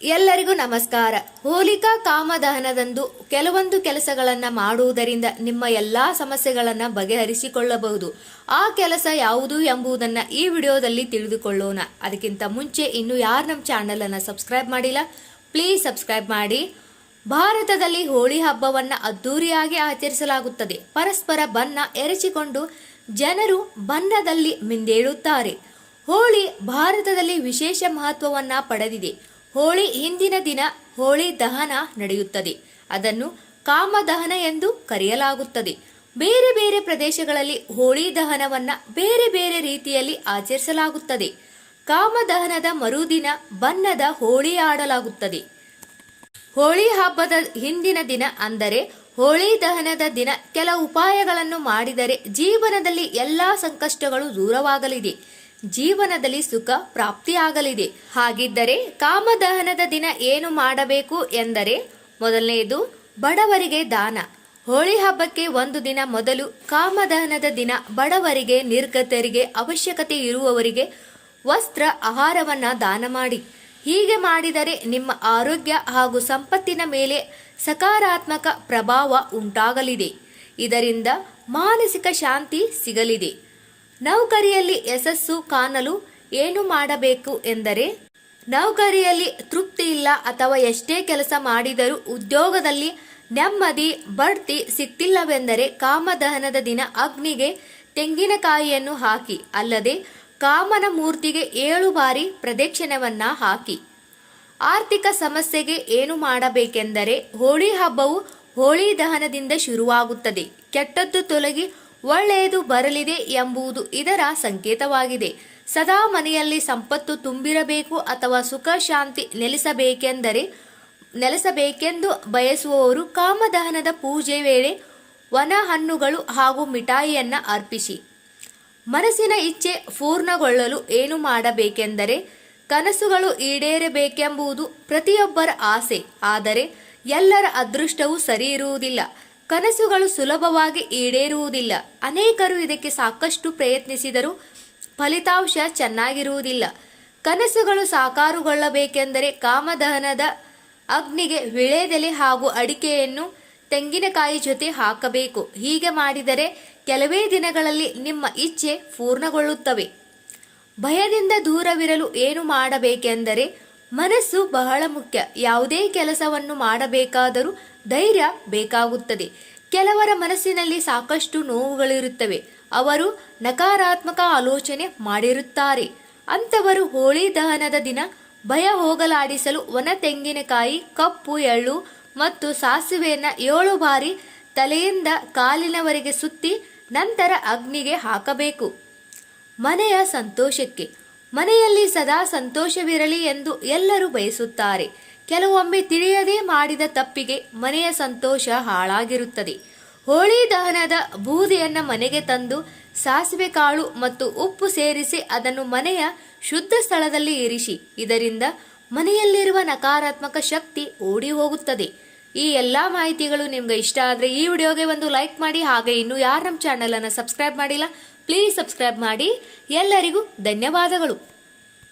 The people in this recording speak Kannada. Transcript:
ಎಲ್ಲರಿಗೂ ನಮಸ್ಕಾರ. ಹೋಲಿಕಾ ಕಾಮದಹನದಂದು ಕೆಲವೊಂದು ಕೆಲಸಗಳನ್ನು ಮಾಡುವುದರಿಂದ ನಿಮ್ಮ ಎಲ್ಲಾ ಸಮಸ್ಯೆಗಳನ್ನು ಬಗೆಹರಿಸಿಕೊಳ್ಳಬಹುದು. ಆ ಕೆಲಸ ಯಾವುದು ಎಂಬುದನ್ನು ಈ ವಿಡಿಯೋದಲ್ಲಿ ತಿಳಿದುಕೊಳ್ಳೋಣ. ಅದಕ್ಕಿಂತ ಮುಂಚೆ ಇನ್ನು ಯಾರು ನಮ್ಮ ಚಾನೆಲ್ ಅನ್ನು ಸಬ್ಸ್ಕ್ರೈಬ್ ಮಾಡಿಲ್ಲ, ಪ್ಲೀಸ್ ಸಬ್ಸ್ಕ್ರೈಬ್ ಮಾಡಿ. ಭಾರತದಲ್ಲಿ ಹೋಳಿ ಹಬ್ಬವನ್ನು ಅದ್ದೂರಿಯಾಗಿ ಆಚರಿಸಲಾಗುತ್ತದೆ. ಪರಸ್ಪರ ಬಣ್ಣ ಎರಚಿಕೊಂಡು ಜನರು ಬಣ್ಣದಲ್ಲಿ ಮಿಂದೇಳುತ್ತಾರೆ. ಹೋಳಿ ಭಾರತದಲ್ಲಿ ವಿಶೇಷ ಮಹತ್ವವನ್ನ ಪಡೆದಿದೆ. ಹೋಳಿ ಹಿಂದಿನ ದಿನ ಹೋಳಿ ದಹನ ನಡೆಯುತ್ತದೆ. ಅದನ್ನು ಕಾಮದಹನ ಎಂದು ಕರೆಯಲಾಗುತ್ತದೆ. ಬೇರೆ ಬೇರೆ ಪ್ರದೇಶಗಳಲ್ಲಿ ಹೋಳಿ ದಹನವನ್ನ ಬೇರೆ ಬೇರೆ ರೀತಿಯಲ್ಲಿ ಆಚರಿಸಲಾಗುತ್ತದೆ. ಕಾಮದಹನದ ಮರುದಿನ ಬಣ್ಣದ ಹೋಳಿ ಆಡಲಾಗುತ್ತದೆ. ಹೋಳಿ ಹಬ್ಬದ ಹಿಂದಿನ ದಿನ ಅಂದರೆ ಹೋಳಿ ದಹನದ ದಿನ ಕೆಲ ಉಪಾಯಗಳನ್ನು ಮಾಡಿದರೆ ಜೀವನದಲ್ಲಿ ಎಲ್ಲಾ ಸಂಕಷ್ಟಗಳು ದೂರವಾಗಲಿದೆ, ಜೀವನದಲ್ಲಿ ಸುಖ ಪ್ರಾಪ್ತಿಯಾಗಲಿದೆ. ಹಾಗಿದ್ದರೆ ಕಾಮದಹನದ ದಿನ ಏನು ಮಾಡಬೇಕು ಎಂದರೆ, ಮೊದಲನೆಯದು ಬಡವರಿಗೆ ದಾನ. ಹೋಳಿ ಹಬ್ಬಕ್ಕೆ ಒಂದು ದಿನ ಮೊದಲು ಕಾಮದಹನದ ದಿನ ಬಡವರಿಗೆ, ನಿರ್ಗತರಿಗೆ, ಅವಶ್ಯಕತೆ ಇರುವವರಿಗೆ ವಸ್ತ್ರ, ಆಹಾರವನ್ನ ದಾನ ಮಾಡಿ. ಹೀಗೆ ಮಾಡಿದರೆ ನಿಮ್ಮ ಆರೋಗ್ಯ ಹಾಗೂ ಸಂಪತ್ತಿನ ಮೇಲೆ ಸಕಾರಾತ್ಮಕ ಪ್ರಭಾವ ಉಂಟಾಗಲಿದೆ. ಇದರಿಂದ ಮಾನಸಿಕ ಶಾಂತಿ ಸಿಗಲಿದೆ. ನೌಕರಿಯಲ್ಲಿ ಯಶಸ್ಸು ಕಾಣಲು ಏನು ಮಾಡಬೇಕು ಎಂದರೆ, ನೌಕರಿಯಲ್ಲಿ ತೃಪ್ತಿ ಇಲ್ಲ ಅಥವಾ ಎಷ್ಟೇ ಕೆಲಸ ಮಾಡಿದರೂ ಉದ್ಯೋಗದಲ್ಲಿ ನೆಮ್ಮದಿ, ಬಡ್ತಿ ಸಿಕ್ತಿಲ್ಲವೆಂದರೆ ಕಾಮದಹನದ ದಿನ ಅಗ್ನಿಗೆ ತೆಂಗಿನಕಾಯಿಯನ್ನು ಹಾಕಿ, ಅಲ್ಲದೆ ಕಾಮನ ಮೂರ್ತಿಗೆ 7 ಬಾರಿ ಪ್ರದಕ್ಷಿಣೆವನ್ನ ಹಾಕಿ. ಆರ್ಥಿಕ ಸಮಸ್ಯೆಗೆ ಏನು ಮಾಡಬೇಕೆಂದರೆ, ಹೋಳಿ ಹಬ್ಬವು ಹೋಳಿ ದಹನದಿಂದ ಶುರುವಾಗುತ್ತದೆ. ಕೆಟ್ಟದ್ದು ತೊಲಗಿ ಒಳ್ಳೆಯದು ಬರಲಿದೆ ಎಂಬುದು ಇದರ ಸಂಕೇತವಾಗಿದೆ. ಸದಾ ಮನೆಯಲ್ಲಿ ಸಂಪತ್ತು ತುಂಬಿರಬೇಕು ಅಥವಾ ಸುಖ ಶಾಂತಿ ನೆಲೆಸಬೇಕೆಂದು ಬಯಸುವವರು ಕಾಮದಹನದ ಪೂಜೆ ವೇಳೆ ವನ ಹಣ್ಣುಗಳು ಹಾಗೂ ಮಿಠಾಯಿಯನ್ನ ಅರ್ಪಿಸಿ. ಮನಸ್ಸಿನ ಇಚ್ಛೆ ಪೂರ್ಣಗೊಳ್ಳಲು ಏನು ಮಾಡಬೇಕೆಂದರೆ, ಕನಸುಗಳು ಈಡೇರಬೇಕೆಂಬುದು ಪ್ರತಿಯೊಬ್ಬರ ಆಸೆ. ಆದರೆ ಎಲ್ಲರ ಅದೃಷ್ಟವೂ ಸರಿ ಇರುವುದಿಲ್ಲ. ಕನಸುಗಳು ಸುಲಭವಾಗಿ ಈಡೇರುವುದಿಲ್ಲ. ಅನೇಕರು ಇದಕ್ಕೆ ಸಾಕಷ್ಟು ಪ್ರಯತ್ನಿಸಿದರೂ ಫಲಿತಾಂಶ ಚೆನ್ನಾಗಿರುವುದಿಲ್ಲ. ಕನಸುಗಳು ಸಾಕಾರಗೊಳ್ಳಬೇಕೆಂದರೆ ಕಾಮದಹನದ ಅಗ್ನಿಗೆ ವಿಳೆದೆಲೆ ಹಾಗೂ ಅಡಿಕೆಯನ್ನು ತೆಂಗಿನಕಾಯಿ ಜೊತೆ ಹಾಕಬೇಕು. ಹೀಗೆ ಮಾಡಿದರೆ ಕೆಲವೇ ದಿನಗಳಲ್ಲಿ ನಿಮ್ಮ ಇಚ್ಛೆ ಪೂರ್ಣಗೊಳ್ಳುತ್ತವೆ. ಭಯದಿಂದ ದೂರವಿರಲು ಏನು ಮಾಡಬೇಕೆಂದರೆ, ಮನಸ್ಸು ಬಹಳ ಮುಖ್ಯ. ಯಾವುದೇ ಕೆಲಸವನ್ನು ಮಾಡಬೇಕಾದರೂ ಧೈರ್ಯ ಬೇಕಾಗುತ್ತದೆ. ಕೆಲವರ ಮನಸ್ಸಿನಲ್ಲಿ ಸಾಕಷ್ಟು ನೋವುಗಳಿರುತ್ತವೆ. ಅವರು ನಕಾರಾತ್ಮಕ ಆಲೋಚನೆ ಮಾಡಿರುತ್ತಾರೆ. ಅಂಥವರು ಹೋಳಿ ದಹನದ ದಿನ ಭಯ ಹೋಗಲಾಡಿಸಲು ಒಣ ತೆಂಗಿನಕಾಯಿ, ಕಪ್ಪು ಎಳ್ಳು ಮತ್ತು ಸಾಸಿವೆಯನ್ನ 7 ಬಾರಿ ತಲೆಯಿಂದ ಕಾಲಿನವರೆಗೆ ಸುತ್ತಿ ನಂತರ ಅಗ್ನಿಗೆ ಹಾಕಬೇಕು. ಮನೆಯ ಸಂತೋಷಕ್ಕೆ. ಮನೆಯಲ್ಲಿ ಸದಾ ಸಂತೋಷವಿರಲಿ ಎಂದು ಎಲ್ಲರೂ ಬಯಸುತ್ತಾರೆ. ಕೆಲವೊಮ್ಮೆ ತಿಳಿಯದೆ ಮಾಡಿದ ತಪ್ಪಿಗೆ ಮನೆಯ ಸಂತೋಷ ಹಾಳಾಗಿರುತ್ತದೆ. ಹೋಳಿ ದಹನದ ಬೂದಿಯನ್ನ ಮನೆಗೆ ತಂದು ಸಾಸಿವೆ ಕಾಳು ಮತ್ತು ಉಪ್ಪು ಸೇರಿಸಿ ಅದನ್ನು ಮನೆಯ ಶುದ್ಧ ಸ್ಥಳದಲ್ಲಿ ಇರಿಸಿ. ಇದರಿಂದ ಮನೆಯಲ್ಲಿರುವ ನಕಾರಾತ್ಮಕ ಶಕ್ತಿ ಓಡಿ ಹೋಗುತ್ತದೆ. ಈ ಎಲ್ಲಾ ಮಾಹಿತಿಗಳು ನಿಮ್ಗೆ ಇಷ್ಟ ಆದ್ರೆ ಈ ವಿಡಿಯೋಗೆ ಒಂದು ಲೈಕ್ ಮಾಡಿ. ಹಾಗೆ ಇನ್ನು ಯಾರು ನಮ್ಮ ಚಾನೆಲ್ ಅನ್ನು ಸಬ್ಸ್ಕ್ರೈಬ್ ಮಾಡಿಲ್ಲ, ಪ್ಲೀಸ್ ಸಬ್ಸ್ಕ್ರೈಬ್ ಮಾಡಿ. ಎಲ್ಲರಿಗೂ ಧನ್ಯವಾದಗಳು.